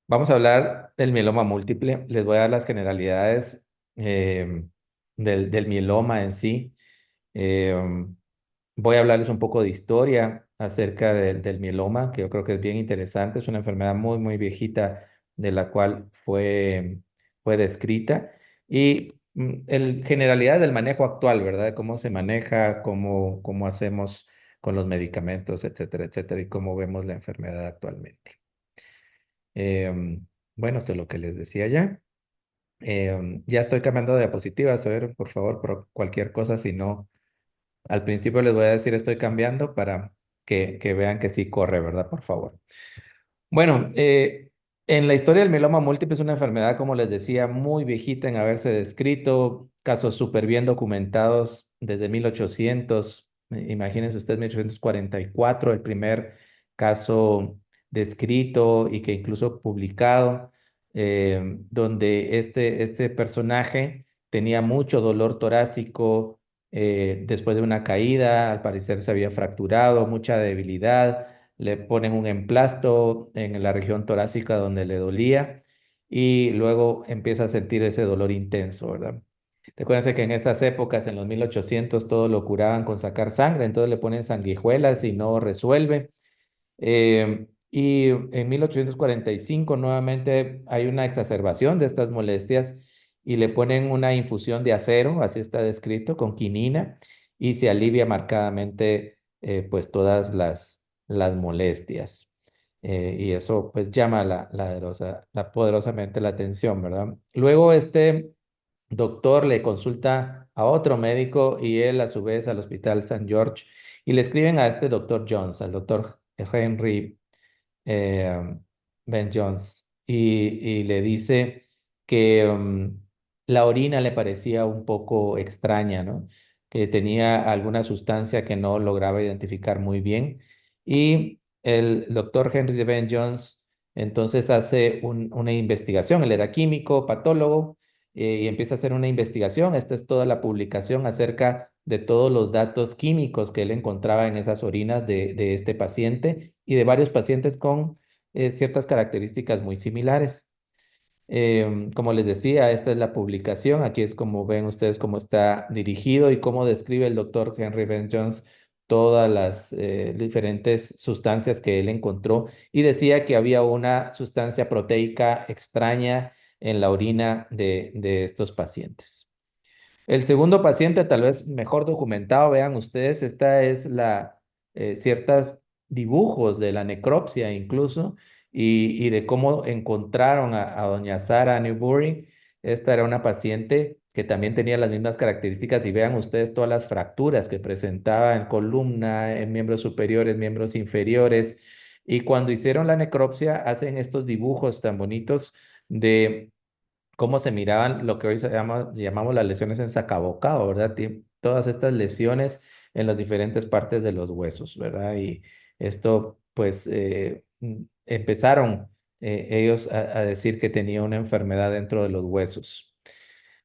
Vamos a hablar del mieloma múltiple. Les voy a dar las generalidades del mieloma en sí. Em, Voy a hablarles un poco de historia acerca del mieloma, que yo creo que es bien interesante. Es una enfermedad muy, muy viejita de la cual fue descrita. Y generalidades del manejo actual, ¿verdad? De cómo se maneja, cómo hacemos con los medicamentos, etcétera, etcétera, y cómo vemos la enfermedad actualmente. Bueno, esto es lo que les decía ya. Ya estoy cambiando de diapositivas, a ver, por favor, por cualquier cosa, si no, al principio les voy a decir estoy cambiando para que vean que sí corre, ¿verdad? Por favor. Bueno, en la historia del mieloma múltiple es una enfermedad, como les decía, muy viejita en haberse descrito, casos súper bien documentados desde 1800. Imagínense ustedes, 1844, el primer caso descrito y que incluso publicado, donde este personaje tenía mucho dolor torácico después de una caída, al parecer se había fracturado, mucha debilidad, le ponen un emplasto en la región torácica donde le dolía y luego empieza a sentir ese dolor intenso, ¿verdad? Recuérdense que en esas épocas, en los 1800, todo lo curaban con sacar sangre, entonces le ponen sanguijuelas y no resuelve. Y en 1845 nuevamente hay una exacerbación de estas molestias y le ponen una infusión de acero, así está descrito, con quinina y se alivia marcadamente pues todas las molestias. Y eso pues llama poderosamente la atención, ¿verdad? Luego este doctor le consulta a otro médico y él a su vez al Hospital San George y le escriben a este doctor Jones, al doctor Henry eh, Ben Jones, y le dice que la orina le parecía un poco extraña, ¿no? Que tenía alguna sustancia que no lograba identificar muy bien. Y el doctor Henry Ben Jones entonces hace una investigación. Él era químico, patólogo, y empieza a hacer una investigación. Esta es toda la publicación acerca de todos los datos químicos que él encontraba en esas orinas de este paciente y de varios pacientes con ciertas características muy similares. Como les decía, esta es la publicación. Aquí es como ven ustedes cómo está dirigido y cómo describe el doctor Henry Ben Jones todas las diferentes sustancias que él encontró y decía que había una sustancia proteica extraña en la orina de estos pacientes. El segundo paciente, tal vez mejor documentado, vean ustedes, esta es ciertos dibujos de la necropsia incluso y de cómo encontraron a doña Sara Newbury. Esta era una paciente que también tenía las mismas características y vean ustedes todas las fracturas que presentaba en columna, en miembros superiores, miembros inferiores. Y cuando hicieron la necropsia, hacen estos dibujos tan bonitos de cómo se miraban lo que hoy llamamos las lesiones en sacabocado, ¿verdad? Todas estas lesiones en las diferentes partes de los huesos, ¿verdad? Y esto, pues, empezaron ellos a decir que tenía una enfermedad dentro de los huesos.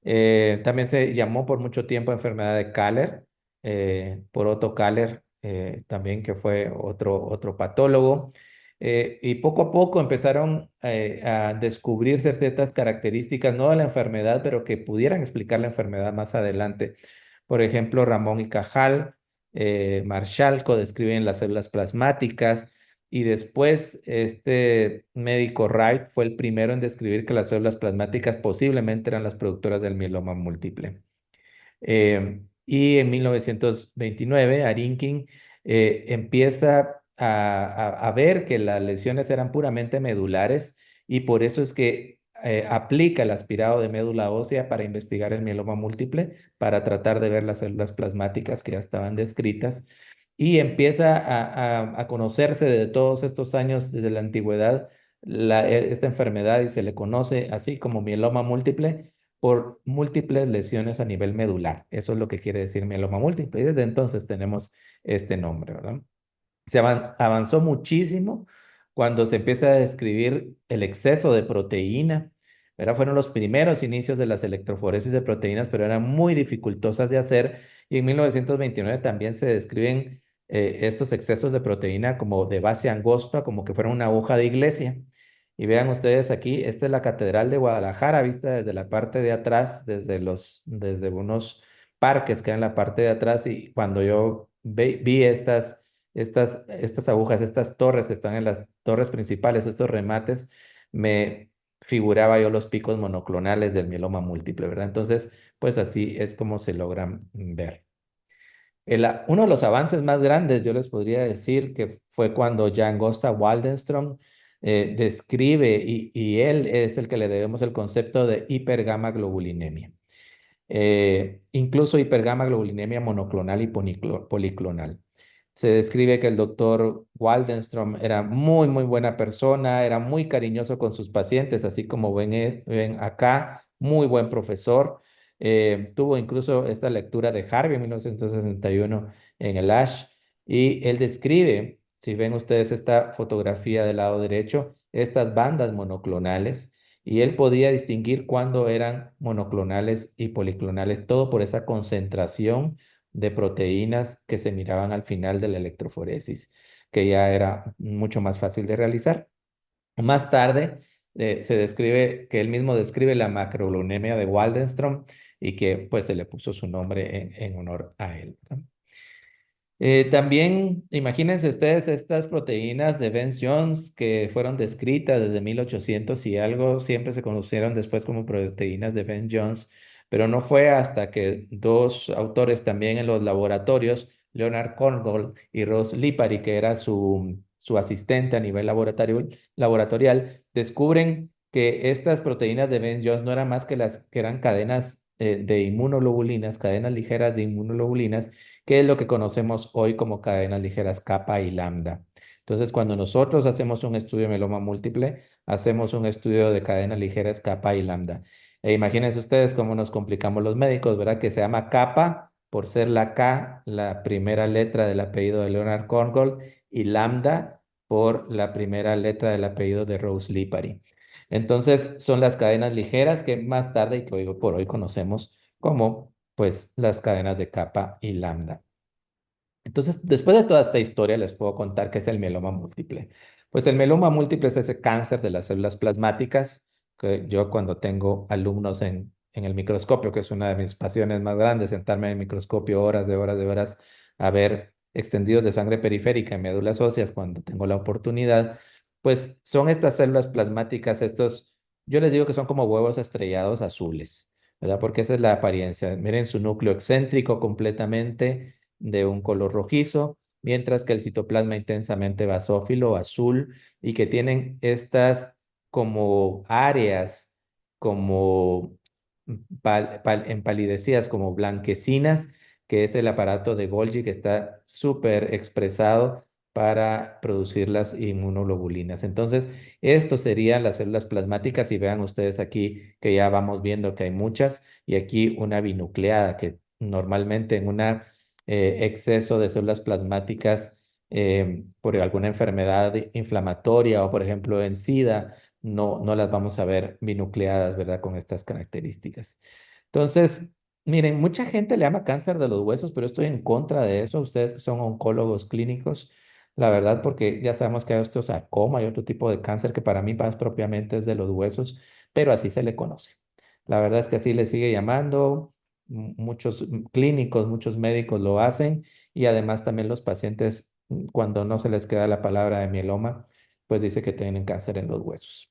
También se llamó por mucho tiempo enfermedad de Kahler, por Otto Kahler, también que fue otro patólogo. Y poco a poco empezaron a descubrirse ciertas características, no de la enfermedad, pero que pudieran explicar la enfermedad más adelante. Por ejemplo, Ramón y Cajal, Marchalco describen las células plasmáticas y después este médico Wright fue el primero en describir que las células plasmáticas posiblemente eran las productoras del mieloma múltiple. Y en 1929, Arinkin empieza a ver que las lesiones eran puramente medulares y por eso es que aplica el aspirado de médula ósea para investigar el mieloma múltiple, para tratar de ver las células plasmáticas que ya estaban descritas y empieza a conocerse de todos estos años desde la antigüedad esta enfermedad y se le conoce así como mieloma múltiple por múltiples lesiones a nivel medular. Eso es lo que quiere decir mieloma múltiple. Y desde entonces tenemos este nombre, ¿verdad? Avanzó muchísimo cuando se empieza a describir el exceso de proteína, ¿verdad? Fueron los primeros inicios de las electroforesis de proteínas, pero eran muy dificultosas de hacer. Y en 1929 también se describen estos excesos de proteína como de base angosta, como que fuera una aguja de iglesia. Y vean ustedes aquí, esta es la Catedral de Guadalajara, vista desde la parte de atrás, desde unos parques que hay en la parte de atrás. Y cuando yo vi estas agujas, estas torres que están en las torres principales, estos remates, me figuraba yo los picos monoclonales del mieloma múltiple, ¿verdad? Entonces, pues así es como se logran ver. Uno de los avances más grandes, yo les podría decir, que fue cuando Jan Gosta Waldenström describe, y él es el que le debemos el concepto de hipergamma-globulinemia. Incluso hipergamma-globulinemia monoclonal y policlonal. Se describe que el doctor Waldenström era muy, muy buena persona, era muy cariñoso con sus pacientes, así como ven acá, muy buen profesor. Tuvo incluso esta lectura de Harvey en 1961 en el ASH, y él describe, si ven ustedes esta fotografía del lado derecho, estas bandas monoclonales, y él podía distinguir cuándo eran monoclonales y policlonales, todo por esa concentración de proteínas que se miraban al final de la electroforesis, que ya era mucho más fácil de realizar. Más tarde se describe, que él mismo describe la macroglobulinemia de Waldenström, y que pues se le puso su nombre en honor a él, ¿verdad? También imagínense ustedes estas proteínas de Vance-Jones que fueron descritas desde 1800 y algo, siempre se conocieron después como proteínas de Vance-Jones, pero no fue hasta que dos autores también en los laboratorios, Leonard Korngold y Ross Lipari, que era su asistente a nivel laboratorial, descubren que estas proteínas de Vance-Jones no eran más que las que eran cadenas de inmunoglobulinas, cadenas ligeras de inmunoglobulinas, que es lo que conocemos hoy como cadenas ligeras kappa y lambda. Entonces, cuando nosotros hacemos un estudio de mieloma múltiple, hacemos un estudio de cadenas ligeras kappa y lambda. E imagínense ustedes cómo nos complicamos los médicos, ¿verdad? Que se llama kappa por ser la K, la primera letra del apellido de Leonard Korngold, y lambda por la primera letra del apellido de Rose Lipari. Entonces, son las cadenas ligeras que más tarde y que hoy por hoy conocemos como pues las cadenas de capa y lambda. Entonces, después de toda esta historia, les puedo contar qué es el mieloma múltiple. Pues el mieloma múltiple es ese cáncer de las células plasmáticas que yo, cuando tengo alumnos en el microscopio, que es una de mis pasiones más grandes, sentarme en el microscopio horas de horas de horas a ver extendidos de sangre periférica en médulas óseas cuando tengo la oportunidad, pues son estas células plasmáticas, yo les digo que son como huevos estrellados azules, ¿verdad? Porque esa es la apariencia. Miren su núcleo excéntrico completamente de un color rojizo, mientras que el citoplasma intensamente basófilo azul, y que tienen estas como áreas, como empalidecidas, como blanquecinas, que es el aparato de Golgi que está súper expresado para producir las inmunoglobulinas. Entonces, esto serían las células plasmáticas, y vean ustedes aquí que ya vamos viendo que hay muchas, y aquí una binucleada que normalmente en una exceso de células plasmáticas por alguna enfermedad inflamatoria, o por ejemplo en SIDA, no las vamos a ver binucleadas, ¿verdad? Con estas características. Entonces, miren, mucha gente le llama cáncer de los huesos, pero estoy en contra de eso. Ustedes que son oncólogos clínicos, la verdad, porque ya sabemos que hay osteosarcoma y otro tipo de cáncer que para mí más propiamente es de los huesos, pero así se le conoce. La verdad es que así le sigue llamando. Muchos clínicos, muchos médicos lo hacen, y además también los pacientes, cuando no se les queda la palabra de mieloma, pues dice que tienen cáncer en los huesos.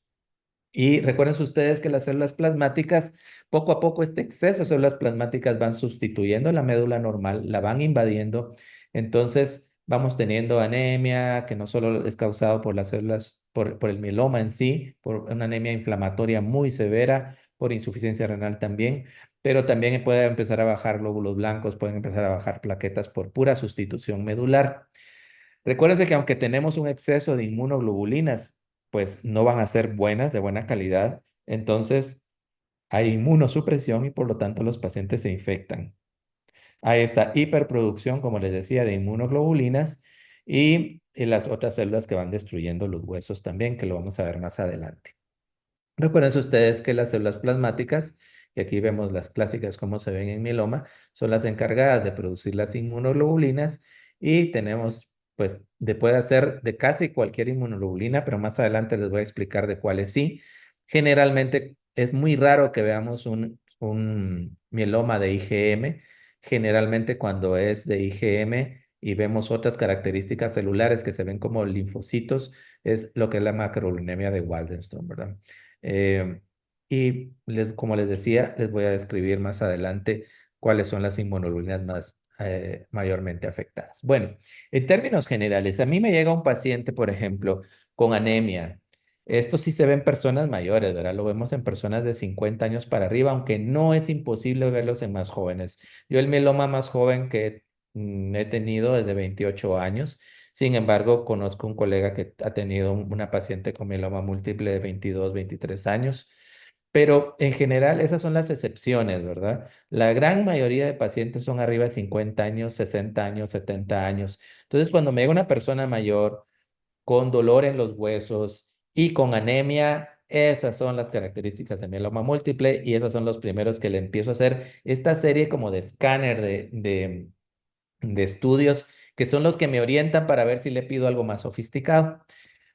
Y recuerden ustedes que las células plasmáticas, poco a poco este exceso de células plasmáticas van sustituyendo la médula normal, la van invadiendo. Entonces vamos teniendo anemia, que no solo es causado por las células, por el mieloma en sí, por una anemia inflamatoria muy severa, por insuficiencia renal también, pero también puede empezar a bajar glóbulos blancos, pueden empezar a bajar plaquetas por pura sustitución medular. Recuérdense que aunque tenemos un exceso de inmunoglobulinas, pues no van a ser buenas, de buena calidad. Entonces hay inmunosupresión, y por lo tanto los pacientes se infectan. Hay esta hiperproducción, como les decía, de inmunoglobulinas, y las otras células que van destruyendo los huesos también, que lo vamos a ver más adelante. Recuerden ustedes que las células plasmáticas, y aquí vemos las clásicas como se ven en mieloma, son las encargadas de producir las inmunoglobulinas, y tenemos pues puede hacer de casi cualquier inmunoglobulina, pero más adelante les voy a explicar de cuáles sí. Generalmente es muy raro que veamos un mieloma de IgM. Generalmente cuando es de IgM y vemos otras características celulares que se ven como linfocitos, es lo que es la macroglobulinemia de Waldenström, ¿verdad? Eh, como les decía, les voy a describir más adelante cuáles son las inmunoglobulinas más mayormente afectadas. Bueno, en términos generales, a mí me llega un paciente, por ejemplo, con anemia. Esto sí se ve en personas mayores, ¿verdad? Lo vemos en personas de 50 años para arriba, aunque no es imposible verlos en más jóvenes. Yo el mieloma más joven que he tenido desde 28 años. Sin embargo, conozco un colega que ha tenido una paciente con mieloma múltiple de 22, 23 años. Pero en general esas son las excepciones, ¿verdad? La gran mayoría de pacientes son arriba de 50 años, 60 años, 70 años. Entonces, cuando me llega una persona mayor con dolor en los huesos y con anemia, esas son las características de mieloma múltiple y esos son los primeros que le empiezo a hacer esta serie como de escáner de estudios que son los que me orientan para ver si le pido algo más sofisticado.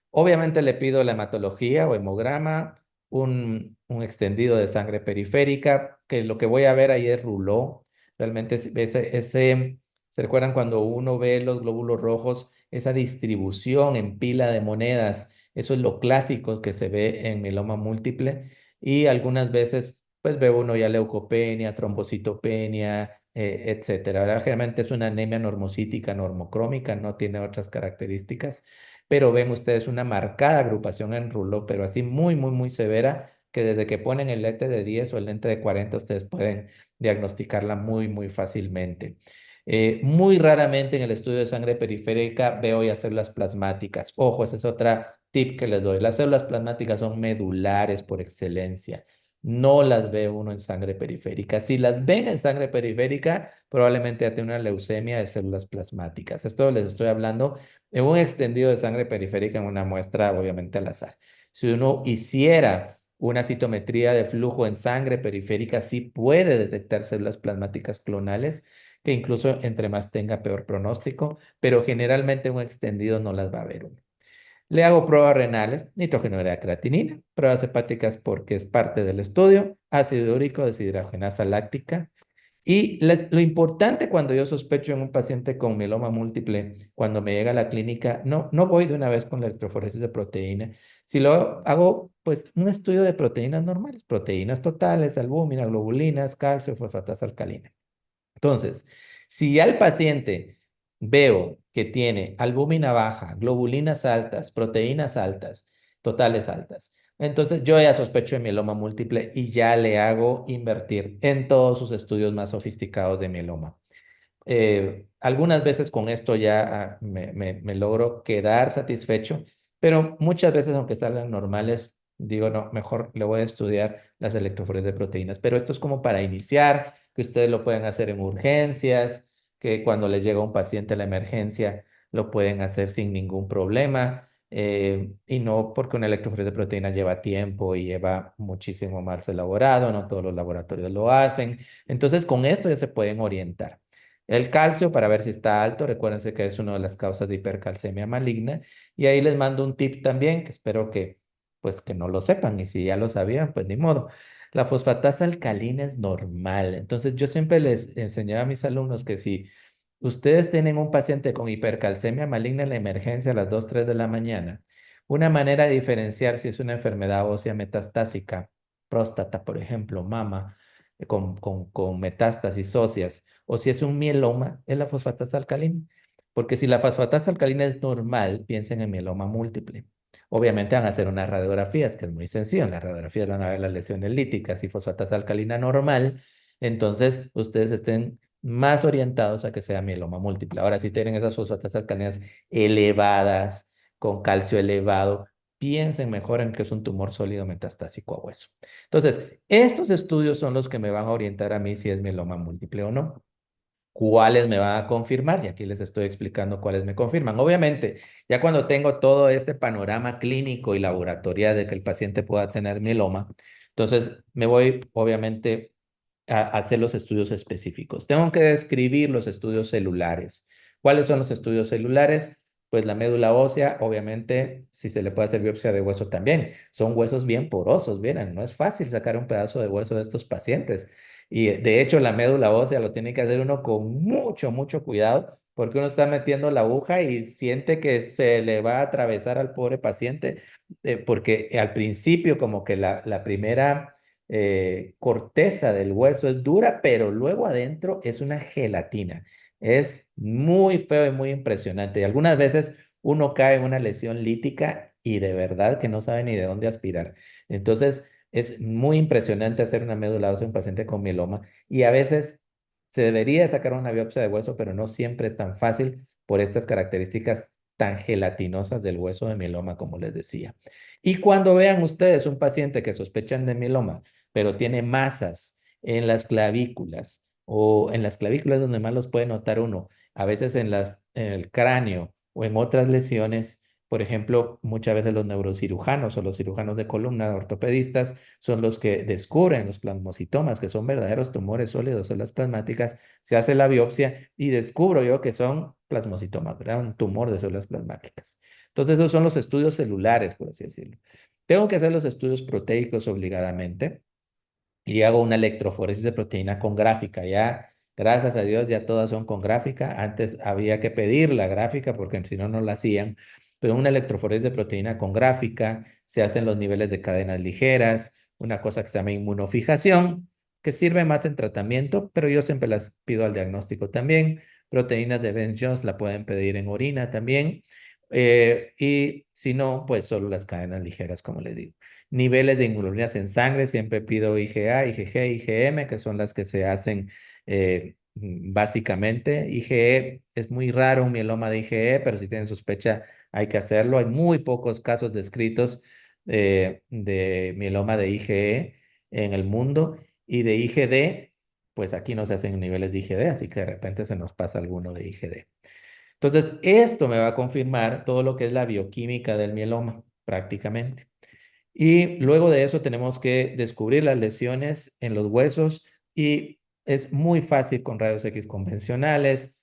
Obviamente le pido la hematología o hemograma, un extendido de sangre periférica, que lo que voy a ver ahí es Rouleau. Realmente ¿se recuerdan cuando uno ve los glóbulos rojos, esa distribución en pila de monedas? Eso es lo clásico que se ve en mieloma múltiple y algunas veces pues ve uno ya leucopenia, trombocitopenia, etcétera. ¿Verdad? Generalmente es una anemia normocítica, normocrómica, no tiene otras características, pero ven ustedes una marcada agrupación en rulo, pero así muy, muy, muy severa, que desde que ponen el lente de 10 o el lente de 40, ustedes pueden diagnosticarla muy, muy fácilmente. Muy raramente en el estudio de sangre periférica veo ya células plasmáticas. Ojo, ese es otra tip que les doy. Las células plasmáticas son medulares por excelencia. No las ve uno en sangre periférica. Si las ven en sangre periférica, probablemente ya tiene una leucemia de células plasmáticas. Esto les estoy hablando en un extendido de sangre periférica en una muestra obviamente al azar. Si uno hiciera una citometría de flujo en sangre periférica, sí puede detectar células plasmáticas clonales, que incluso entre más tenga peor pronóstico, pero generalmente en un extendido no las va a ver uno. Le hago pruebas renales, nitrógeno de creatinina, pruebas hepáticas porque es parte del estudio, ácido úrico, deshidrogenasa láctica, y lo importante cuando yo sospecho en un paciente con mieloma múltiple, cuando me llega a la clínica, no voy de una vez con la electroforesis de proteína. Si lo hago, pues un estudio de proteínas normales, proteínas totales, albúmina, globulinas, calcio, fosfatasa alcalina. Entonces, si ya el paciente veo que tiene albúmina baja, globulinas altas, proteínas altas, totales altas, entonces yo ya sospecho de mieloma múltiple y ya le hago invertir en todos sus estudios más sofisticados de mieloma. Algunas veces con esto ya me logro quedar satisfecho, pero muchas veces aunque salgan normales, digo, no, mejor le voy a estudiar las electroforesis de proteínas, pero esto es como para iniciar, que ustedes lo pueden hacer en urgencias, que cuando les llega un paciente a la emergencia lo pueden hacer sin ningún problema. Y no porque una electroforesis de proteínas lleva tiempo y lleva muchísimo más elaborado, no todos los laboratorios lo hacen. Entonces, con esto ya se pueden orientar. El calcio para ver si está alto, recuérdense que es una de las causas de hipercalcemia maligna. Y ahí les mando un tip también, que espero que, pues, que no lo sepan. Y si ya lo sabían, pues ni modo. La fosfatasa alcalina es normal. Entonces yo siempre les enseñaba a mis alumnos que si ustedes tienen un paciente con hipercalcemia maligna en la emergencia a las 2, 3 de la mañana, una manera de diferenciar si es una enfermedad ósea metastásica, próstata, por ejemplo, mama, con metástasis óseas, o si es un mieloma, es la fosfatasa alcalina. Porque si la fosfatasa alcalina es normal, piensen en mieloma múltiple. Obviamente van a hacer unas radiografías, que es muy sencillo. En las radiografías van a ver las lesiones líticas y fosfatasa alcalina normal. Entonces, ustedes estén más orientados a que sea mieloma múltiple. Ahora, si tienen esas fosfatas alcalinas elevadas, con calcio elevado, piensen mejor en que es un tumor sólido metastásico a hueso. Entonces, estos estudios son los que me van a orientar a mí si es mieloma múltiple o no. ¿Cuáles me van a confirmar? Y aquí les estoy explicando cuáles me confirman. Obviamente, ya cuando tengo todo este panorama clínico y laboratorial de que el paciente pueda tener mieloma, entonces me voy, obviamente, a hacer los estudios específicos. Tengo que describir los estudios celulares. ¿Cuáles son los estudios celulares? pues la médula ósea, obviamente, si se le puede hacer biopsia de hueso también. Son huesos bien porosos, miren, no es fácil sacar un pedazo de hueso de estos pacientes. Y de hecho, la médula ósea lo tiene que hacer uno con mucho, mucho cuidado, porque uno está metiendo la aguja y siente que se le va a atravesar al pobre paciente, porque al principio como que la primera corteza del hueso es dura, pero luego adentro es una gelatina. Es muy feo y muy impresionante. Y algunas veces uno cae en una lesión lítica y de verdad que no sabe ni de dónde aspirar. Entonces, es muy impresionante hacer una médula ósea en un paciente con mieloma y a veces se debería sacar una biopsia de hueso, pero no siempre es tan fácil por estas características tan gelatinosas del hueso de mieloma, como les decía. Y cuando vean ustedes un paciente que sospechan de mieloma, pero tiene masas en las clavículas o en las clavículas donde más los puede notar uno, a veces en el cráneo o en otras lesiones. Por ejemplo, muchas veces los neurocirujanos o los cirujanos de columna, ortopedistas, son los que descubren los plasmocitomas, que son verdaderos tumores sólidos, células plasmáticas. Se hace la biopsia y descubro yo que son plasmocitomas, ¿verdad? Un tumor de células plasmáticas. Entonces, esos son los estudios celulares, por así decirlo. Tengo que hacer los estudios proteicos obligadamente y hago una electroforesis de proteína con gráfica. Ya, gracias a Dios, ya todas son con gráfica. Antes había que pedir la gráfica porque si no, no la hacían. Pero una electroforesis de proteína con gráfica, se hacen los niveles de cadenas ligeras, una cosa que se llama inmunofijación, que sirve más en tratamiento, pero yo siempre las pido al diagnóstico también. Proteínas de Ben-Jones la pueden pedir en orina también. Y si no, pues solo las cadenas ligeras, como le digo. Niveles de inmunoglobulinas en sangre, siempre pido IgA, IgG, IgM, que son las que se hacen básicamente. IgE es muy raro un mieloma de IgE, pero si tienen sospecha hay que hacerlo. Hay muy pocos casos descritos de mieloma de IgE en el mundo y de IgD, pues aquí no se hacen niveles de IgD, así que de repente se nos pasa alguno de IgD. Entonces, esto me va a confirmar todo lo que es la bioquímica del mieloma, prácticamente. Y luego de eso tenemos que descubrir las lesiones en los huesos y es muy fácil con rayos X convencionales,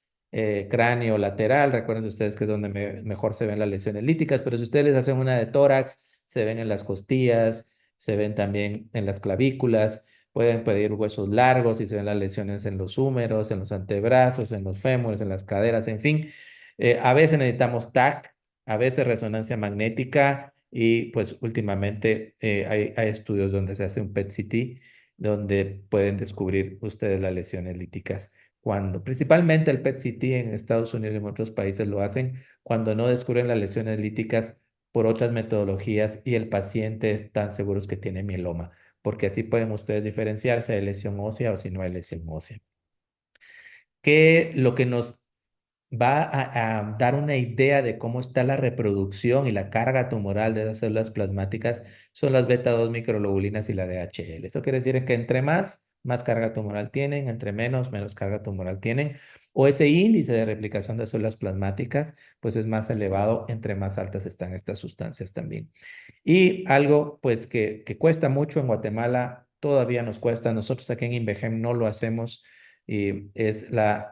cráneo lateral, recuerden ustedes que es donde mejor se ven las lesiones líticas, pero si ustedes les hacen una de tórax, se ven en las costillas, se ven también en las clavículas, pueden pedir huesos largos y se ven las lesiones en los húmeros, en los antebrazos, en los fémures, en las caderas, en fin. A veces necesitamos TAC, a veces resonancia magnética y pues últimamente hay estudios donde se hace un PET-CT donde pueden descubrir ustedes las lesiones líticas. Cuando, principalmente el PET-CT en Estados Unidos y en otros países lo hacen cuando no descubren las lesiones líticas por otras metodologías y el paciente están seguros que tiene mieloma, porque así pueden ustedes diferenciar si hay lesión ósea o si no hay lesión ósea. Que lo que nos va a dar una idea de cómo está la reproducción y la carga tumoral de las células plasmáticas son las beta 2 microglobulinas y la DHL. Eso quiere decir que entre más, más carga tumoral tienen, entre menos, menos carga tumoral tienen, o ese índice de replicación de células plasmáticas, pues es más elevado entre más altas están estas sustancias también. Y algo pues que cuesta mucho en Guatemala, todavía nos cuesta, nosotros aquí en Invejem no lo hacemos, y es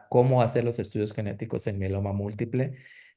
cómo hacer los estudios genéticos en mieloma múltiple.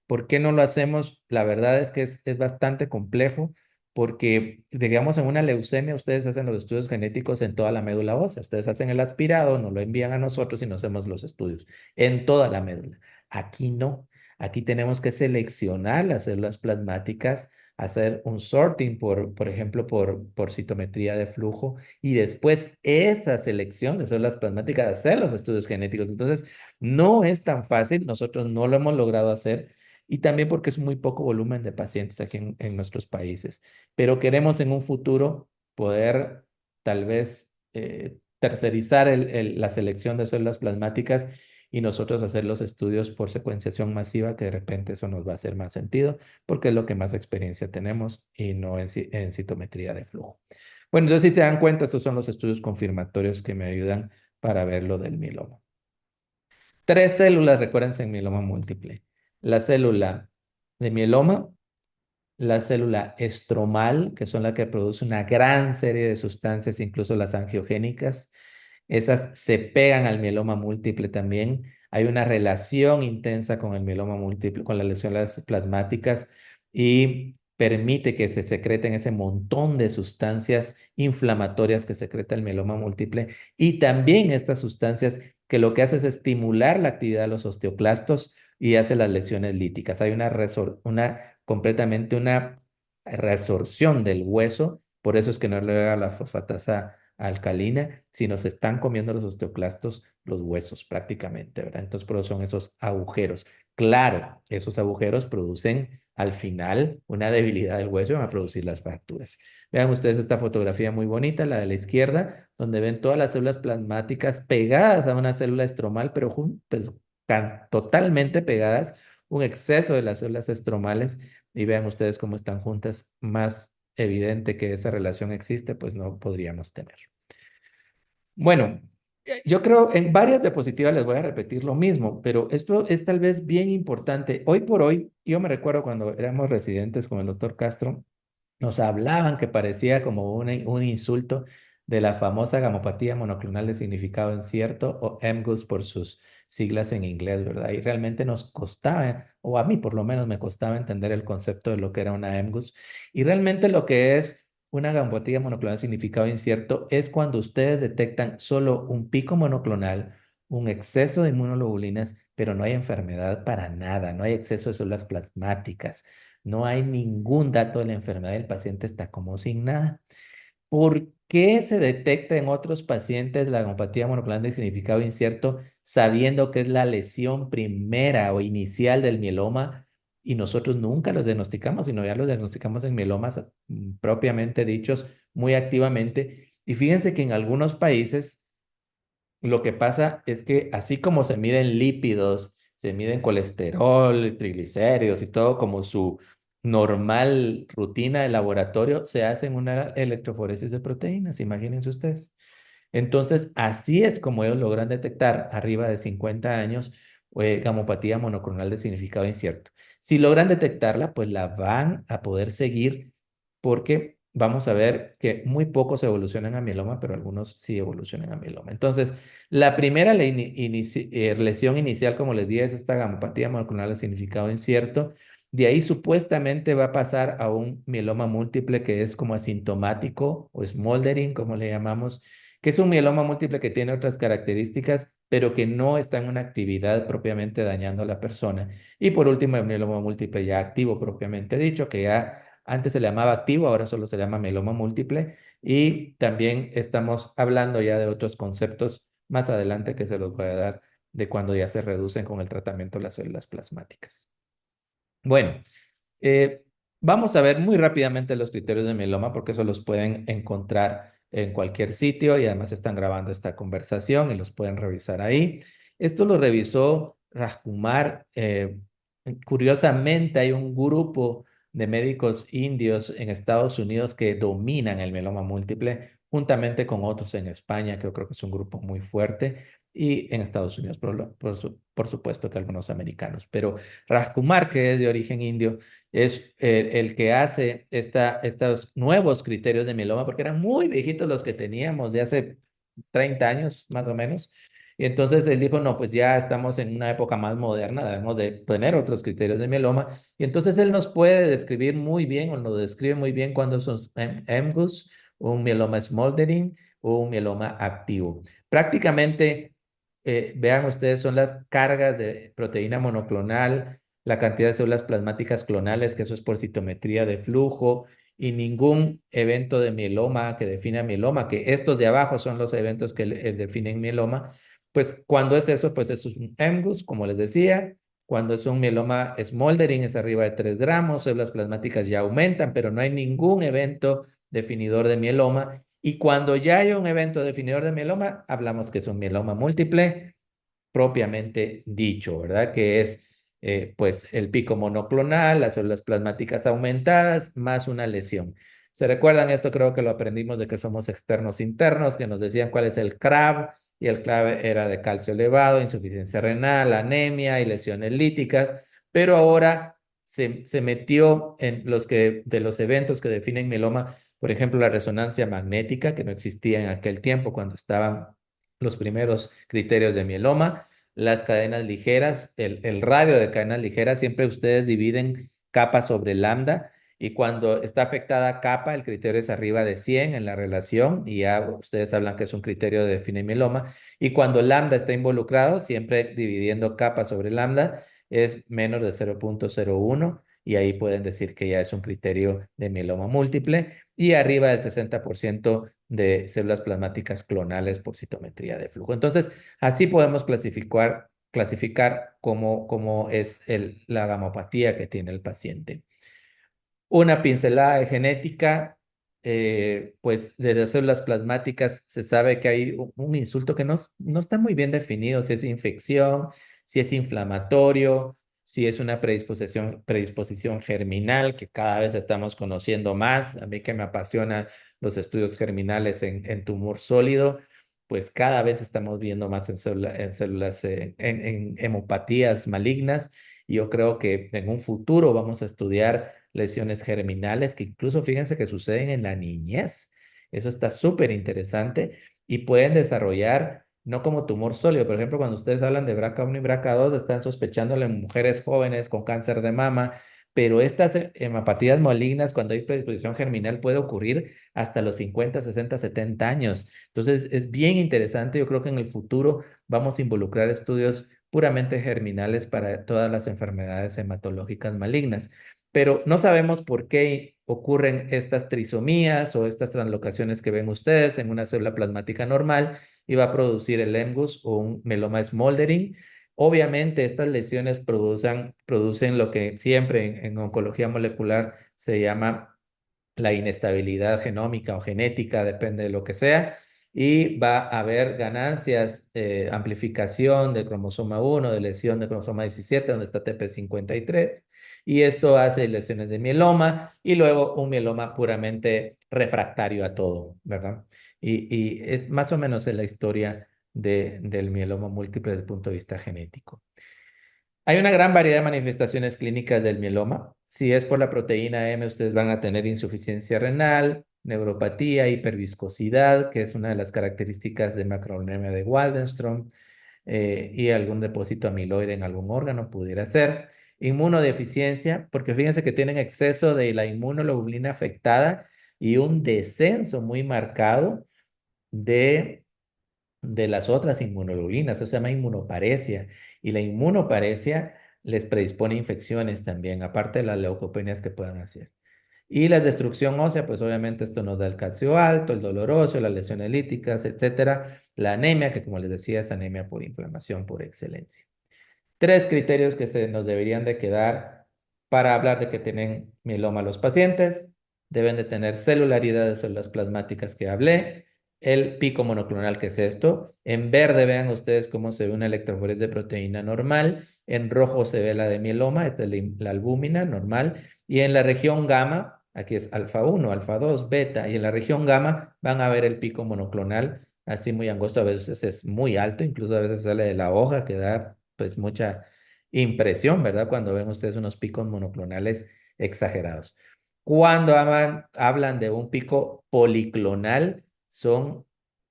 ¿Por qué no lo hacemos? La verdad es que es bastante complejo porque, digamos, en una leucemia ustedes hacen los estudios genéticos en toda la médula ósea. Ustedes hacen el aspirado, nos lo envían a nosotros y nos hacemos los estudios en toda la médula. Aquí no. Aquí tenemos que seleccionar las células plasmáticas, hacer un sorting, por ejemplo, por citometría de flujo y después esa selección de células plasmáticas, hacer los estudios genéticos. Entonces, no es tan fácil, nosotros no lo hemos logrado hacer y también porque es muy poco volumen de pacientes aquí en nuestros países. Pero queremos en un futuro poder tal vez tercerizar la selección de células plasmáticas y nosotros hacer los estudios por secuenciación masiva, que de repente eso nos va a hacer más sentido, porque es lo que más experiencia tenemos y no en citometría de flujo. Bueno, entonces si te dan cuenta, estos son los estudios confirmatorios que me ayudan para ver lo del mieloma. Tres células, recuérdense, en mieloma múltiple. La célula de mieloma, la célula estromal, que son las que produce una gran serie de sustancias, incluso las angiogénicas. Esas se pegan al mieloma múltiple también. hay una relación intensa con el mieloma múltiple, con las lesiones plasmáticas y permite que se secreten ese montón de sustancias inflamatorias que secreta el mieloma múltiple y también estas sustancias que lo que hace es estimular la actividad de los osteoclastos y hace las lesiones líticas. Hay completamente una resorción del hueso, por eso es que no le da la fosfatasa alcalina, sino se están comiendo los osteoclastos los huesos prácticamente, ¿verdad? Entonces, por eso son esos agujeros. Claro, esos agujeros producen al final una debilidad del hueso y van a producir las fracturas. Vean ustedes esta fotografía muy bonita, la de la izquierda, donde ven todas las células plasmáticas pegadas a una célula estromal, pero pues, totalmente pegadas, un exceso de las células estromales, y vean ustedes cómo están juntas, más evidente que esa relación existe, pues no podríamos tener. Bueno, yo creo en varias diapositivas les voy a repetir lo mismo, pero esto es tal vez bien importante. Hoy por hoy, yo me recuerdo cuando éramos residentes con el doctor Castro, nos hablaban que parecía como un insulto de la famosa gamopatía monoclonal de significado incierto o MGUS por sus siglas en inglés, ¿verdad? Y realmente nos costaba, o a mí por lo menos me costaba entender el concepto de lo que era una MGUS. Y realmente lo que es una gamopatía monoclonal de significado incierto es cuando ustedes detectan solo un pico monoclonal, un exceso de inmunoglobulinas, pero no hay enfermedad para nada, no hay exceso de células plasmáticas. No hay ningún dato de la enfermedad del paciente, está como sin nada. ¿Por qué se detecta en otros pacientes la gamopatía monoclonal de significado incierto sabiendo que es la lesión primera o inicial del mieloma y nosotros nunca los diagnosticamos, sino ya los diagnosticamos en mielomas propiamente dichos muy activamente? Y fíjense que en algunos países lo que pasa es que así como se miden lípidos, se miden colesterol, triglicéridos y todo como su normal rutina de laboratorio, se hacen una electroforesis de proteínas, imagínense ustedes. Entonces, así es como ellos logran detectar arriba de 50 años gamopatía monoclonal de significado incierto. Si logran detectarla, pues la van a poder seguir porque vamos a ver que muy pocos evolucionan a mieloma, pero algunos sí evolucionan a mieloma. Entonces, la primera lesión inicial, como les dije, es esta gamopatía monoclonal de significado incierto. De ahí supuestamente va a pasar a un mieloma múltiple que es como asintomático o smoldering, como le llamamos, que es un mieloma múltiple que tiene otras características, pero que no está en una actividad propiamente dañando a la persona. Y por último, el mieloma múltiple ya activo propiamente dicho, que ya antes se le llamaba activo, ahora solo se llama mieloma múltiple. Y también estamos hablando ya de otros conceptos más adelante que se los voy a dar de cuando ya se reducen con el tratamiento las células plasmáticas. Bueno, eh, vamos a ver muy rápidamente los criterios de mieloma porque eso los pueden encontrar en cualquier sitio y además están grabando esta conversación y los pueden revisar ahí. Esto lo revisó Rajkumar. Curiosamente, hay un grupo de médicos indios en Estados Unidos que dominan el mieloma múltiple, juntamente con otros en España, que yo creo que es un grupo muy fuerte, y en Estados Unidos, por supuesto que algunos americanos. Pero Rajkumar, que es de origen indio, es el que hace estos nuevos criterios de mieloma, porque eran muy viejitos los que teníamos de hace 30 años más o menos. Y entonces él dijo, no, pues ya estamos en una época más moderna, debemos de tener otros criterios de mieloma. Y entonces él nos puede describir muy bien, o nos describe muy bien cuándo son MGUS, un mieloma smoldering o un mieloma activo. Prácticamente, vean ustedes, son las cargas de proteína monoclonal, la cantidad de células plasmáticas clonales, que eso es por citometría de flujo, y ningún evento de mieloma que defina mieloma, que estos de abajo son los eventos que definen mieloma. Pues cuando es eso, pues eso es un MGUS, como les decía. Cuando es un mieloma smoldering es arriba de 3 gramos, células plasmáticas ya aumentan, pero no hay ningún evento definidor de mieloma. Y cuando ya hay un evento definidor de mieloma, hablamos que es un mieloma múltiple propiamente dicho, ¿verdad? Que es pues el pico monoclonal, las células plasmáticas aumentadas, más una lesión. ¿Se recuerdan esto? Creo que lo aprendimos de que somos externos internos, que nos decían cuál es el CRAB, y el CRAB era de calcio elevado, insuficiencia renal, anemia y lesiones líticas, pero ahora se metió en de los eventos que definen mieloma, por ejemplo, la resonancia magnética, que no existía en aquel tiempo cuando estaban los primeros criterios de mieloma. las cadenas ligeras, el radio de cadenas ligeras, siempre ustedes dividen capa sobre lambda y cuando está afectada capa, el criterio es arriba de 100 en la relación y ya ustedes hablan que es un criterio de definir mieloma. Y cuando lambda está involucrado, siempre dividiendo capa sobre lambda, es menos de 0,01 y ahí pueden decir que ya es un criterio de mieloma múltiple y arriba del 60% de células plasmáticas clonales por citometría de flujo. Entonces, así podemos clasificar cómo es la gamopatía que tiene el paciente. Una pincelada de genética, pues de las células plasmáticas se sabe que hay un insulto que no está muy bien definido, si es infección, si es inflamatorio, si es una predisposición germinal, que cada vez estamos conociendo más. A mí que me apasiona los estudios germinales en tumor sólido, pues cada vez estamos viendo más en células, en hemopatías malignas. Y yo creo que en un futuro vamos a estudiar lesiones germinales que incluso fíjense que suceden en la niñez. Eso está súper interesante y pueden desarrollar, no como tumor sólido, por ejemplo, cuando ustedes hablan de BRCA1 y BRCA2, están sospechándolo en mujeres jóvenes con cáncer de mama, pero estas hemopatías malignas, cuando hay predisposición germinal, puede ocurrir hasta los 50, 60, 70 años. Entonces, es bien interesante. Yo creo que en el futuro vamos a involucrar estudios puramente germinales para todas las enfermedades hematológicas malignas. Pero no sabemos por qué ocurren estas trisomías o estas translocaciones que ven ustedes en una célula plasmática normal y va a producir el EMGUS o un mieloma smoldering. Obviamente, estas lesiones producen lo que siempre en oncología molecular se llama la inestabilidad genómica o genética, depende de lo que sea, y va a haber ganancias, amplificación del cromosoma 1, de lesión del cromosoma 17, donde está TP53, y esto hace lesiones de mieloma y luego un mieloma puramente refractario a todo, ¿verdad? Y es más o menos en la historia del mieloma múltiple desde el punto de vista genético. Hay una gran variedad de manifestaciones clínicas del mieloma. Si es por la proteína M, ustedes van a tener insuficiencia renal, neuropatía, hiperviscosidad, que es una de las características de macronemia de Waldenström, y algún depósito amiloide en algún órgano pudiera ser. Inmunodeficiencia, porque fíjense que tienen exceso de la inmunoglobulina afectada y un descenso muy marcado de las otras inmunoglobulinas, eso se llama inmunoparesia. Y la inmunoparesia les predispone a infecciones también, aparte de las leucopenias que puedan hacer. Y la destrucción ósea, pues obviamente esto nos da el calcio alto, el dolor óseo, las lesiones líticas, etcétera. La anemia, que como les decía, es anemia por inflamación por excelencia. Tres criterios que se nos deberían de quedar para hablar de que tienen mieloma los pacientes. Deben de tener celularidad de células plasmáticas que hablé. El pico monoclonal, que es esto. En verde vean ustedes cómo se ve una electroforesis de proteína normal. En rojo se ve la de mieloma, esta es la albúmina normal. Y en la región gamma, aquí es alfa 1, alfa 2, beta. Y en la región gamma van a ver el pico monoclonal, así muy angosto, a veces es muy alto, incluso a veces sale de la hoja, que da pues mucha impresión, ¿verdad? Cuando ven ustedes unos picos monoclonales exagerados. Cuando hablan de un pico policlonal, son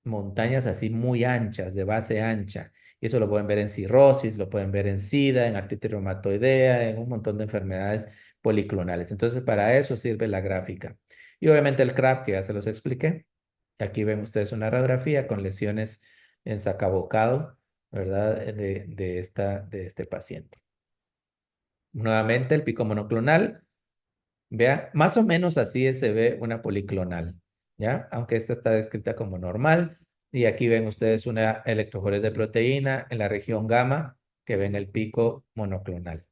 montañas así muy anchas, de base ancha. Y eso lo pueden ver en cirrosis, lo pueden ver en SIDA, en artritis reumatoidea, en un montón de enfermedades policlonales. Entonces, para eso sirve la gráfica. Y obviamente el CRAB, que ya se los expliqué. Aquí ven ustedes una radiografía con lesiones en sacabocado, ¿verdad? De este paciente. Nuevamente el pico monoclonal, vea, más o menos así se ve una policlonal, ¿ya? Aunque esta está descrita como normal. Y aquí ven ustedes una electroforesis de proteína en la región gamma, que ven el pico monoclonal.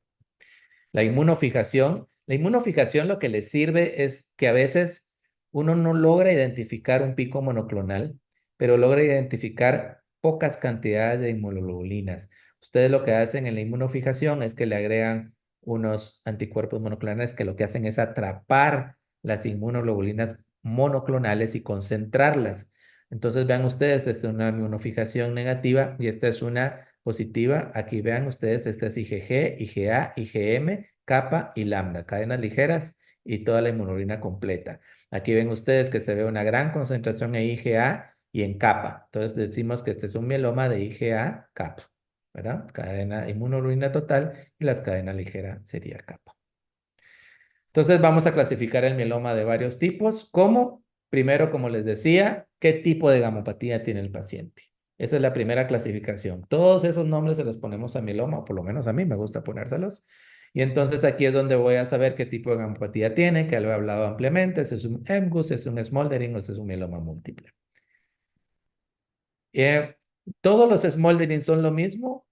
La inmunofijación lo que le sirve es que a veces uno no logra identificar un pico monoclonal, pero logra identificar pocas cantidades de inmunoglobulinas. Ustedes lo que hacen en la inmunofijación es que le agregan unos anticuerpos monoclonales que lo que hacen es atrapar las inmunoglobulinas monoclonales y concentrarlas. Entonces vean ustedes, esta es una inmunofijación negativa y esta es una positiva. Aquí vean ustedes, esta es IgG, IgA, IgM, kappa y lambda, cadenas ligeras y toda la inmunoglobulina completa. Aquí ven ustedes que se ve una gran concentración en IgA y en kappa. Entonces decimos que este es un mieloma de IgA kappa. ¿verdad? Cadena inmunoglobulina total y las cadenas ligeras sería kappa. Entonces vamos a clasificar el mieloma de varios tipos. ¿Cómo? Primero, como les decía, ¿qué tipo de gamopatía tiene el paciente? Esa es la primera clasificación. Todos esos nombres se los ponemos a mieloma, o por lo menos a mí me gusta ponérselos. Y entonces aquí es donde voy a saber qué tipo de gamopatía tiene, que lo he hablado ampliamente, si es un MGUS, es un smoldering o si es un mieloma múltiple. Eh, ¿Todos los smoldering son lo mismo?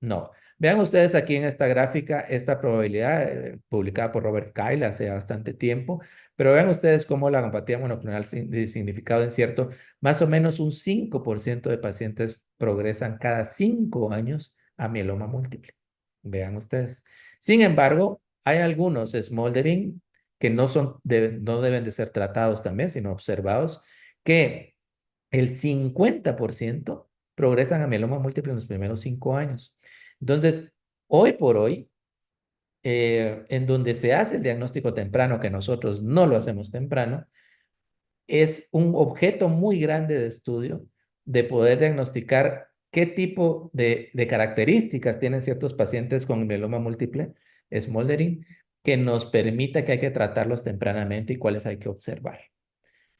No. Vean ustedes aquí en esta gráfica esta probabilidad publicada por Robert Kyle hace bastante tiempo, pero vean ustedes cómo la apatía monoclonal de significado incierto, más o menos un 5% de pacientes progresan cada 5 años a mieloma múltiple. Vean ustedes. Sin embargo, hay algunos smoldering que no deben de ser tratados también, sino observados, que el 50% progresan a mieloma múltiple en los primeros 5 años. Entonces, hoy por hoy, en donde se hace el diagnóstico temprano, que nosotros no lo hacemos temprano, es un objeto muy grande de estudio de poder diagnosticar qué tipo de características tienen ciertos pacientes con mieloma múltiple, smoldering, que nos permita que hay que tratarlos tempranamente y cuáles hay que observar.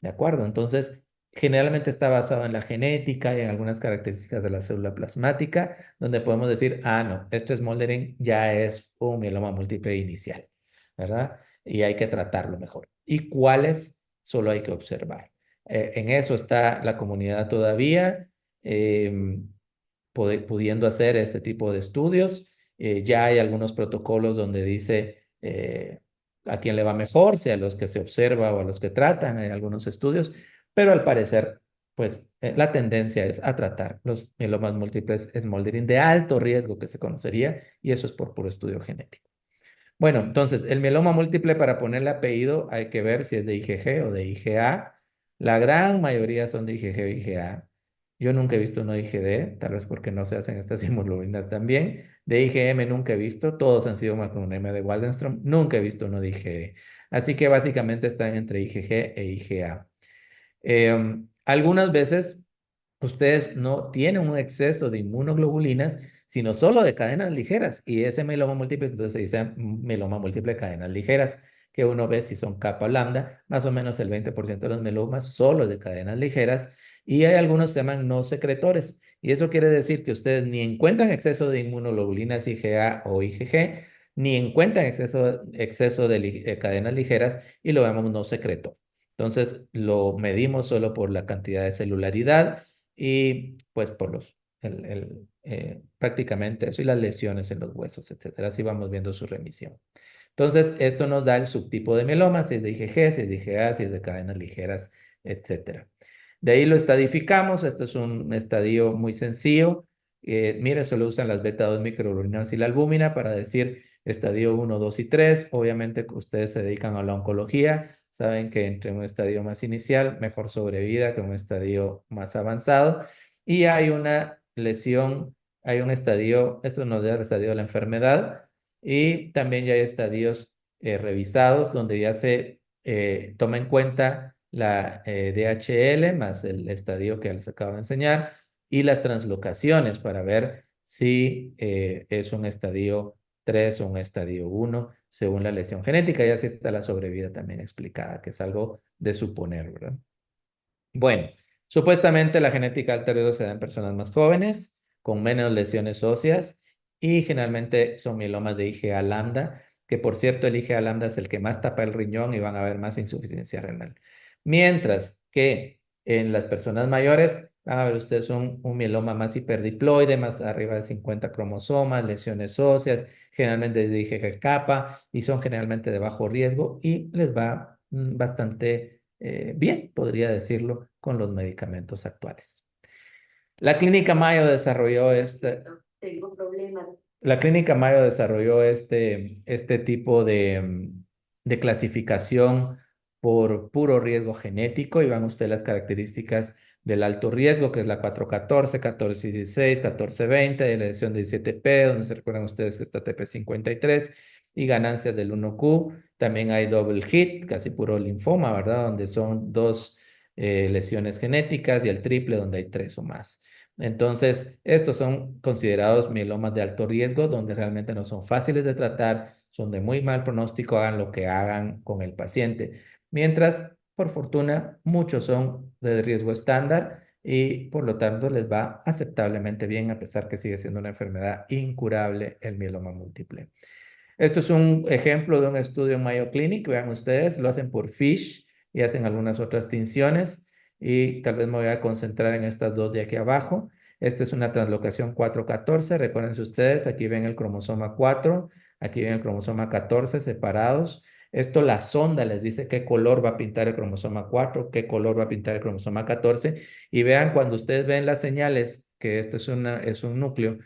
¿De acuerdo? Entonces, generalmente está basado en la genética y en algunas características de la célula plasmática, donde podemos decir, ah, no, este smoldering ya es un mieloma múltiple inicial, ¿verdad? Y hay que tratarlo mejor. ¿Y cuáles? Solo hay que observar. En eso está la comunidad todavía, pudiendo hacer este tipo de estudios. Ya hay algunos protocolos donde dice a quién le va mejor, si a los que se observa o a los que tratan, hay algunos estudios, pero al parecer, pues la tendencia es a tratar los mielomas múltiples smoldering de alto riesgo que se conocería, y eso es por puro estudio genético. Bueno, entonces, el mieloma múltiple, para ponerle apellido, hay que ver si es de IgG o de IgA. La gran mayoría son de IgG o IgA. Yo nunca he visto uno de IgD, tal vez porque no se hacen estas inmunoglobulinas también. De IgM nunca he visto, todos han sido macronemia de Waldenstrom, nunca he visto uno de IgD. Así que básicamente están entre IgG e IgA. Algunas veces ustedes no tienen un exceso de inmunoglobulinas, sino solo de cadenas ligeras. Y ese mieloma múltiple, entonces se dice mieloma múltiple de cadenas ligeras, que uno ve si son capa lambda, más o menos el 20% de los mielomas solo de cadenas ligeras. Y hay algunos que se llaman no secretores. Y eso quiere decir que ustedes ni encuentran exceso de inmunoglobulinas IgA o IgG, ni encuentran exceso de cadenas ligeras y lo llamamos no secreto. Entonces, lo medimos solo por la cantidad de celularidad y pues por prácticamente eso y las lesiones en los huesos, etcétera. Así vamos viendo su remisión. Entonces, esto nos da el subtipo de mieloma, si es de IgG, si es de IgA, si es de cadenas ligeras, etcétera. De ahí lo estadificamos. Este es un estadio muy sencillo. Mire, solo usan las beta-2 microglobulinas y la albúmina para decir estadio 1, 2 y 3. Obviamente, ustedes se dedican a la oncología. Saben que entre un estadio más inicial, mejor sobrevida que un estadio más avanzado. Y hay una lesión, hay un estadio, esto nos da el estadio de la enfermedad. Y también ya hay estadios revisados donde ya se toma en cuenta la DHL más el estadio que les acabo de enseñar y las translocaciones para ver si es un estadio 3 o un estadio 1 según la lesión genética. Y así está la sobrevida también explicada, que es algo de suponer, ¿verdad? Bueno, supuestamente la genética alta riesgo se da en personas más jóvenes, con menos lesiones óseas y generalmente son mielomas de IgA lambda, que por cierto el IgA lambda es el que más tapa el riñón y van a haber más insuficiencia renal. Mientras que en las personas mayores van a ver ustedes un mieloma más hiperdiploide, más arriba de 50 cromosomas, lesiones óseas, generalmente de IgG kappa y son generalmente de bajo riesgo y les va bastante bien, podría decirlo, con los medicamentos actuales. La Clínica Mayo desarrolló Tengo problemas. La Clínica Mayo desarrolló este tipo de clasificación por puro riesgo genético y van ustedes las características del alto riesgo, que es la 414, 1416, 1420, de la edición de 17P, donde se recuerdan ustedes que está TP53 y ganancias del 1Q. También hay double hit, casi puro linfoma, ¿verdad? Donde son dos lesiones genéticas y el triple donde hay 3 o más. Entonces, estos son considerados mielomas de alto riesgo, donde realmente no son fáciles de tratar, son de muy mal pronóstico, hagan lo que hagan con el paciente. Mientras, por fortuna, muchos son de riesgo estándar y por lo tanto les va aceptablemente bien, a pesar que sigue siendo una enfermedad incurable el mieloma múltiple. Esto es un ejemplo de un estudio en Mayo Clinic. Vean ustedes, lo hacen por FISH y hacen algunas otras tinciones. Y tal vez me voy a concentrar en estas dos de aquí abajo. Esta es una translocación 414. Recuérdense ustedes, aquí ven el cromosoma 4, aquí ven el cromosoma 14 separados. Esto la sonda les dice qué color va a pintar el cromosoma 4, qué color va a pintar el cromosoma 14. Y vean cuando ustedes ven las señales, que esto es un núcleo,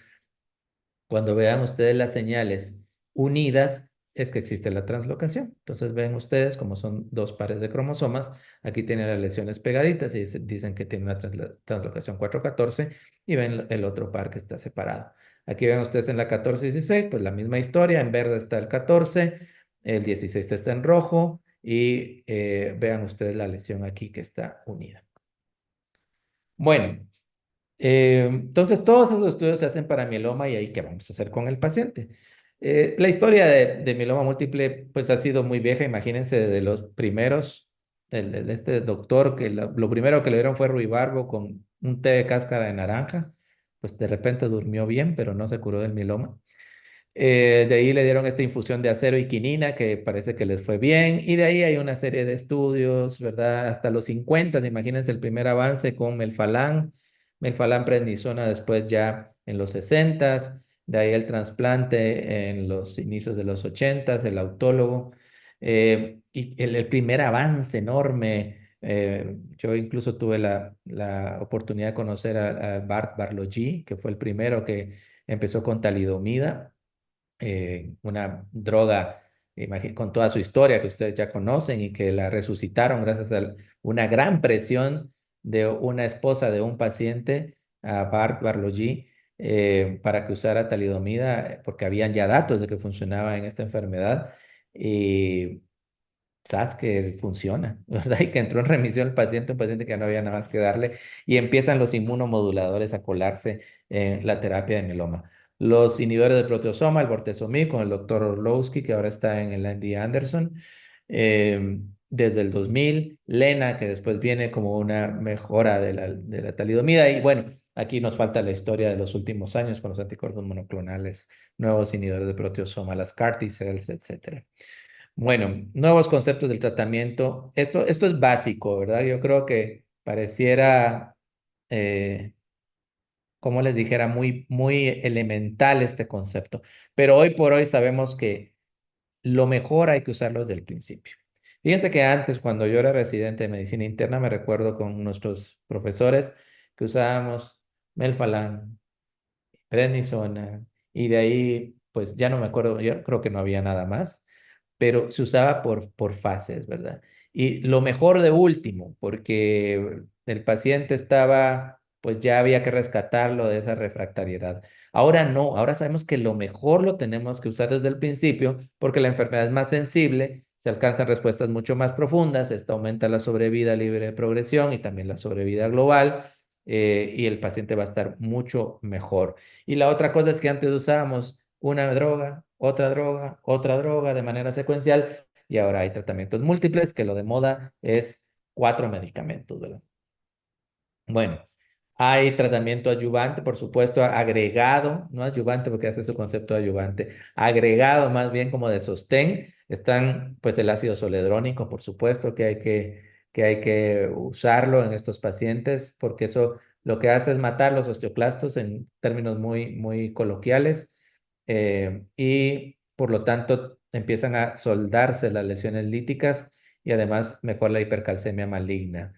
cuando vean ustedes las señales unidas, es que existe la translocación. Entonces ven ustedes como son dos pares de cromosomas, aquí tienen las lesiones pegaditas y dicen que tiene una translocación 414 y ven el otro par que está separado. Aquí ven ustedes en la 14-16, pues la misma historia, en verde está el 14, el 16 está en rojo y vean ustedes la lesión aquí que está unida. Bueno, entonces, todos esos estudios se hacen para mieloma y ahí qué vamos a hacer con el paciente. La historia de mieloma múltiple pues ha sido muy vieja, imagínense de los primeros, este doctor que lo primero que le dieron fue ruibarbo con un té de cáscara de naranja, pues de repente durmió bien, pero no se curó del mieloma. De ahí le dieron esta infusión de acero y quinina que parece que les fue bien. Y de ahí hay una serie de estudios, ¿verdad? Hasta los 50, imagínense el primer avance con melfalán prednisona después ya en los 60, de ahí el trasplante en los inicios de los 80, el autólogo. Y el primer avance enorme, yo incluso tuve la oportunidad de conocer a Bart Barloggi, que fue el primero que empezó con talidomida, una droga con toda su historia que ustedes ya conocen y que la resucitaron gracias a una gran presión de una esposa de un paciente, a Bart Barloggi, para que usara talidomida, porque habían ya datos de que funcionaba en esta enfermedad. Y sabes que funciona, ¿verdad? Y que entró en remisión el paciente, un paciente que no había nada más que darle, y empiezan los inmunomoduladores a colarse en la terapia de mieloma. Los inhibidores del proteasoma, el bortezomib, con el doctor Orlowski, que ahora está en el MD Anderson, desde el 2000, Lena, que después viene como una mejora de la talidomida, y bueno, aquí nos falta la historia de los últimos años con los anticuerpos monoclonales, nuevos inhibidores de proteasoma, las CAR T-cells, etcétera. Bueno, nuevos conceptos del tratamiento. Esto es básico, ¿verdad? Yo creo que pareciera, eh, como les dijera, muy elemental este concepto. Pero hoy por hoy sabemos que lo mejor hay que usarlo desde el principio. Fíjense que antes, cuando yo era residente de medicina interna, me recuerdo con nuestros profesores que usábamos melfalán, prednisona, y de ahí, pues ya no me acuerdo, yo creo que no había nada más, pero se usaba por fases, ¿verdad? Y lo mejor de último, porque el paciente estaba, pues ya había que rescatarlo de esa refractariedad. Ahora no, ahora sabemos que lo mejor lo tenemos que usar desde el principio, porque la enfermedad es más sensible, se alcanzan respuestas mucho más profundas, esta aumenta la sobrevida libre de progresión y también la sobrevida global, y el paciente va a estar mucho mejor. Y la otra cosa es que antes usábamos una droga, otra droga de manera secuencial y ahora hay tratamientos múltiples que lo de moda es 4 medicamentos, ¿verdad? Bueno, hay tratamiento adyuvante, por supuesto, agregado, no adyuvante porque hace su concepto de adyuvante, agregado más bien como de sostén. Están pues el ácido zoledrónico, por supuesto, que hay que usarlo en estos pacientes porque eso lo que hace es matar los osteoclastos en términos muy coloquiales, y por lo tanto empiezan a soldarse las lesiones líticas y además mejora la hipercalcemia maligna.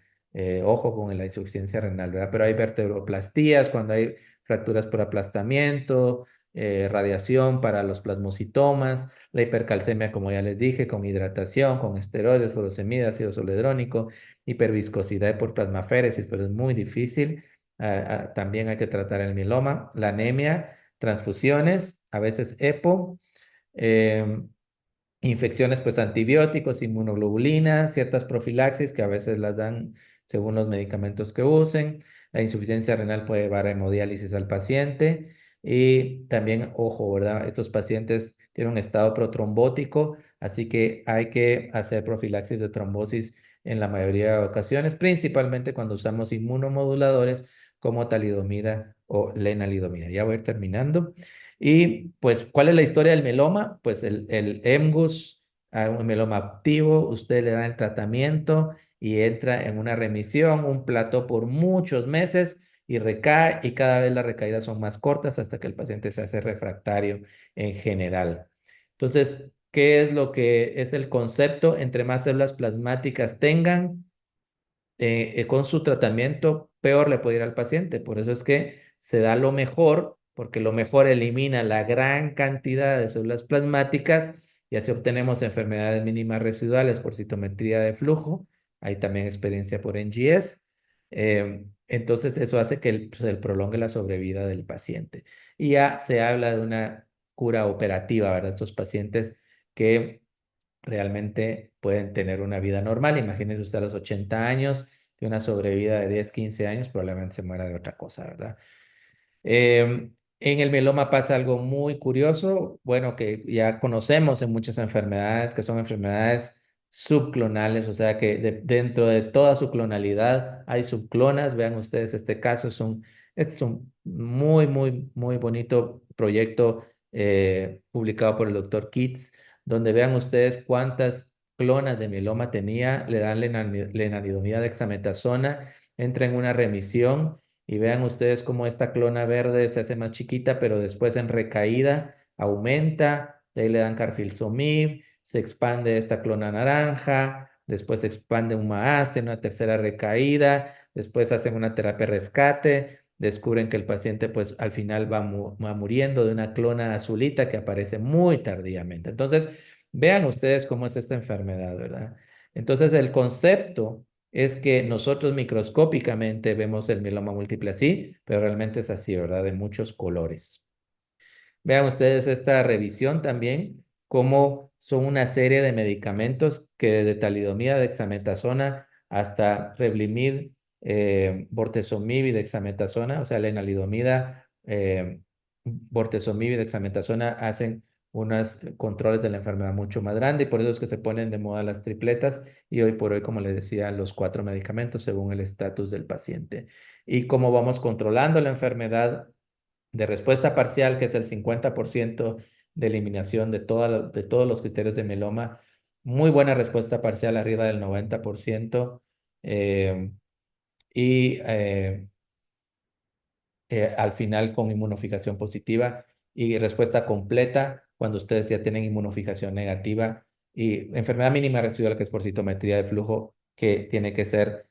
Ojo con la insuficiencia renal, ¿verdad? Pero hay vertebroplastías cuando hay fracturas por aplastamiento, radiación para los plasmocitomas, la hipercalcemia, como ya les dije, con hidratación, con esteroides, furosemida, ácido zoledrónico, hiperviscosidad por plasmaféresis, pero es muy difícil. También hay que tratar el mieloma, la anemia, transfusiones, a veces EPO. em, Infecciones, pues antibióticos, inmunoglobulinas, ciertas profilaxis que a veces las dan según los medicamentos que usen. La insuficiencia renal puede llevar a hemodiálisis al paciente. Y también, ojo, ¿verdad? Estos pacientes tienen un estado protrombótico, así que hay que hacer profilaxis de trombosis en la mayoría de ocasiones, principalmente cuando usamos inmunomoduladores como talidomida o lenalidomida. Ya voy a ir terminando. Y pues, ¿cuál es la historia del meloma? Pues el EMGUS, un meloma activo, usted le da el tratamiento y entra en una remisión, un plató por muchos meses y recae y cada vez las recaídas son más cortas hasta que el paciente se hace refractario en general. Entonces, ¿qué es lo que es el concepto? Entre más células plasmáticas tengan, con su tratamiento, peor le puede ir al paciente. Por eso es que se da lo mejor, porque lo mejor elimina la gran cantidad de células plasmáticas y así obtenemos enfermedades mínimas residuales por citometría de flujo. Hay también experiencia por NGS. Entonces, eso hace que se prolongue la sobrevida del paciente. Y ya se habla de una cura operativa, ¿verdad? Estos pacientes que realmente pueden tener una vida normal. Imagínese usted a los 80 años, de una sobrevida de 10, 15 años, probablemente se muera de otra cosa, ¿verdad? En el mieloma pasa algo muy curioso, bueno, que ya conocemos en muchas enfermedades, que son enfermedades subclonales, o sea que dentro de toda su clonalidad hay subclonas. Vean ustedes este caso, este es un muy bonito proyecto publicado por el doctor Kitts, donde vean ustedes cuántas clonas de mieloma tenía, le dan lenalidomida dexametasona, entra en una remisión y vean ustedes cómo esta clona verde se hace más chiquita, pero después en recaída aumenta, de ahí le dan carfilzomib, se expande esta clona naranja, después se expande un más, tiene una tercera recaída, después hacen una terapia rescate, descubren que el paciente pues al final va muriendo de una clona azulita que aparece muy tardíamente. Entonces, vean ustedes cómo es esta enfermedad, ¿verdad? Entonces, el concepto es que nosotros microscópicamente vemos el mieloma múltiple así, pero realmente es así, ¿verdad? De muchos colores. Vean ustedes esta revisión también, cómo son una serie de medicamentos que de talidomida, dexametasona, hasta Revlimid, bortezomib y dexametasona, o sea, lenalidomida, bortezomib y dexametasona hacen unos controles de la enfermedad mucho más grande y por eso es que se ponen de moda las tripletas y hoy por hoy, como les decía, los 4 medicamentos según el estatus del paciente. Y cómo vamos controlando la enfermedad de respuesta parcial, que es el 50% de eliminación de todos los criterios de mieloma, muy buena respuesta parcial, arriba del 90%, eh, y al final con inmunofijación positiva y respuesta completa cuando ustedes ya tienen inmunofijación negativa y enfermedad mínima residual, que es por citometría de flujo, que tiene que ser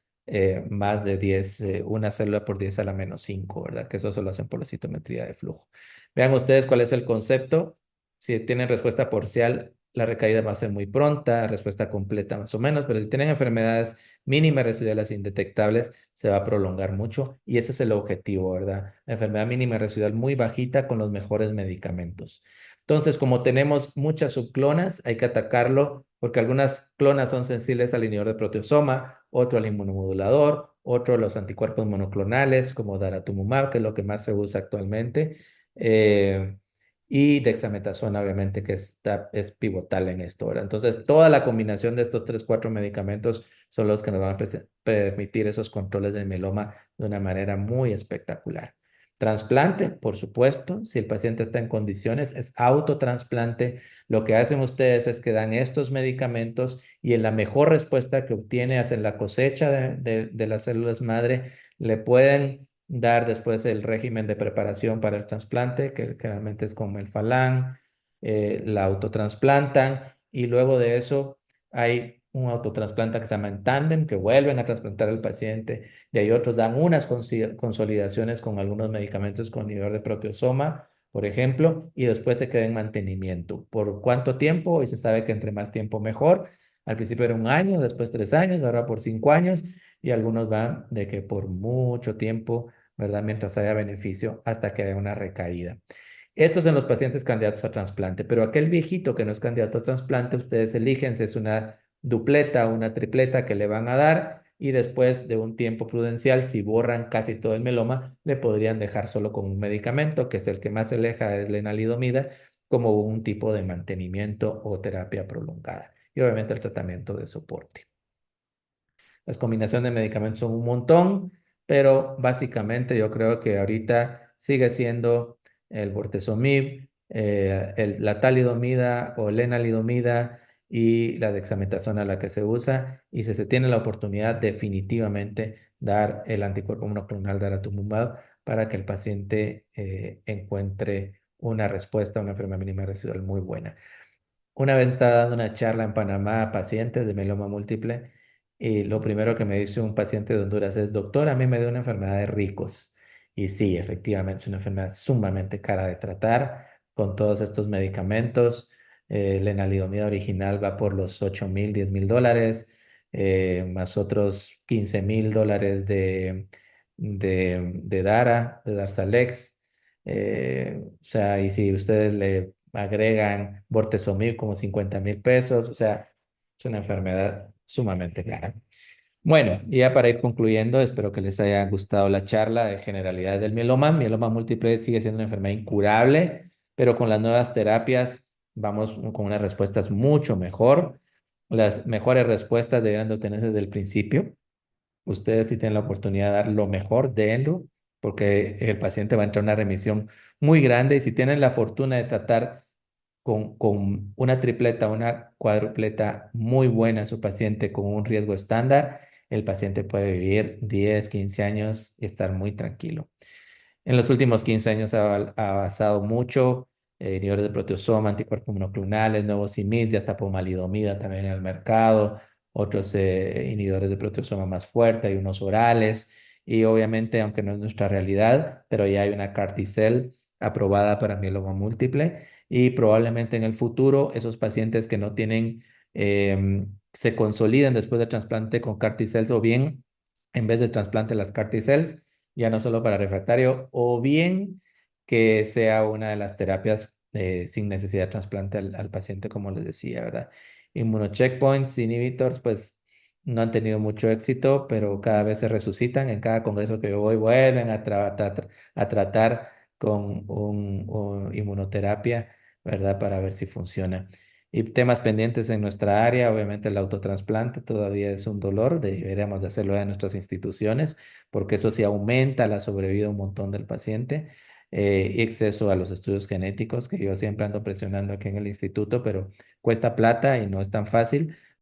más de 10, una célula por 10 a la -5, ¿verdad? Que eso solo hacen por la citometría de flujo. Vean ustedes cuál es el concepto. Si tienen respuesta parcial, la recaída va a ser muy pronta, respuesta completa más o menos, pero si tienen enfermedades mínimas residuales indetectables, se va a prolongar mucho y ese es el objetivo, ¿verdad? La enfermedad mínima residual muy bajita con los mejores medicamentos. Entonces, como tenemos muchas subclonas, hay que atacarlo porque algunas clonas son sensibles al inhibidor de proteasoma, otro al inmunomodulador, otro a los anticuerpos monoclonales como daratumumab, que es lo que más se usa actualmente. Eh, y dexametasona, obviamente, que es pivotal en esto, ¿verdad? Entonces, toda la combinación de estos 3, 4 medicamentos son los que nos van a permitir esos controles de mieloma de una manera muy espectacular. Trasplante, por supuesto, si el paciente está en condiciones, es autotrasplante. Lo que hacen ustedes es que dan estos medicamentos y en la mejor respuesta que obtiene, hacen la cosecha de las células madre, le pueden dar después el régimen de preparación para el trasplante, que generalmente es con Melphalan, la autotransplantan y luego de eso hay un autotrasplante que se llama en tándem, que vuelven a trasplantar al paciente. De ahí otros dan unas consolidaciones con algunos medicamentos con inhibidor de proteasoma, por ejemplo, y después se queda en mantenimiento. ¿Por cuánto tiempo? Hoy se sabe que entre más tiempo mejor. Al principio era 1 año, después 3 años, ahora por 5 años, y algunos van de que por mucho tiempo, ¿verdad? Mientras haya beneficio hasta que haya una recaída. Estos son los pacientes candidatos a trasplante, pero aquel viejito que no es candidato a trasplante, ustedes eligen si es una dupleta o una tripleta que le van a dar y después de un tiempo prudencial, si borran casi todo el mieloma, le podrían dejar solo con un medicamento, que es el que más se aleja, es lenalidomida, como un tipo de mantenimiento o terapia prolongada. Y obviamente el tratamiento de soporte. Las combinaciones de medicamentos son un montón, pero básicamente yo creo que ahorita sigue siendo el bortezomib, la talidomida o lenalidomida y la dexametasona la que se usa. Y si se tiene la oportunidad, definitivamente dar el anticuerpo monoclonal daratumumab para que el paciente encuentre una respuesta a una enfermedad mínima residual muy buena. Una vez estaba dando una charla en Panamá a pacientes de mieloma múltiple y lo primero que me dice un paciente de Honduras es, doctor, a mí me dio una enfermedad de ricos. Y sí, efectivamente es una enfermedad sumamente cara de tratar con todos estos medicamentos. La enalidomida original va por los 8,000, $10,000, más otros $15,000 de Dara, de Darzalex. O sea, y si ustedes le agregan bortezomib como 50,000 pesos, o sea, es una enfermedad sumamente cara. Bueno, y ya para ir concluyendo, espero que les haya gustado la charla de generalidades del mieloma. Mieloma múltiple sigue siendo una enfermedad incurable, pero con las nuevas terapias vamos con unas respuestas mucho mejor. Las mejores respuestas deberán de obtenerse desde el principio. Ustedes si tienen la oportunidad de dar lo mejor, denlo, porque el paciente va a entrar en una remisión muy grande y si tienen la fortuna de tratar con una tripleta, una cuadrupleta muy buena a su paciente con un riesgo estándar, el paciente puede vivir 10, 15 años y estar muy tranquilo. En los últimos 15 años ha avanzado mucho, inhibidores de proteasoma, anticuerpos monoclonales, nuevos IMIDs y hasta pomalidomida también en el mercado, otros inhibidores de proteasoma más fuertes, hay unos orales y obviamente, aunque no es nuestra realidad, pero ya hay una CAR-T-cell aprobada para mieloma múltiple y probablemente en el futuro esos pacientes que no tienen, se consoliden después del trasplante con CAR-T-cells o bien en vez de trasplante las CAR-T-cells ya no solo para refractario, o bien que sea una de las terapias sin necesidad de trasplante al paciente, como les decía, ¿verdad? Inmunocheckpoints, inhibitors, pues no han tenido mucho éxito, pero cada vez se resucitan. En cada congreso que yo voy, vuelven a tratar con un inmunoterapia, ¿verdad? Para ver si funciona. Y temas pendientes en nuestra área, obviamente el autotrasplante todavía es un dolor, deberíamos de hacerlo en nuestras instituciones porque eso sí aumenta la sobrevida un montón del paciente y acceso a los estudios genéticos, que yo siempre ando presionando aquí en el instituto, pero cuesta plata y no es tan fácil,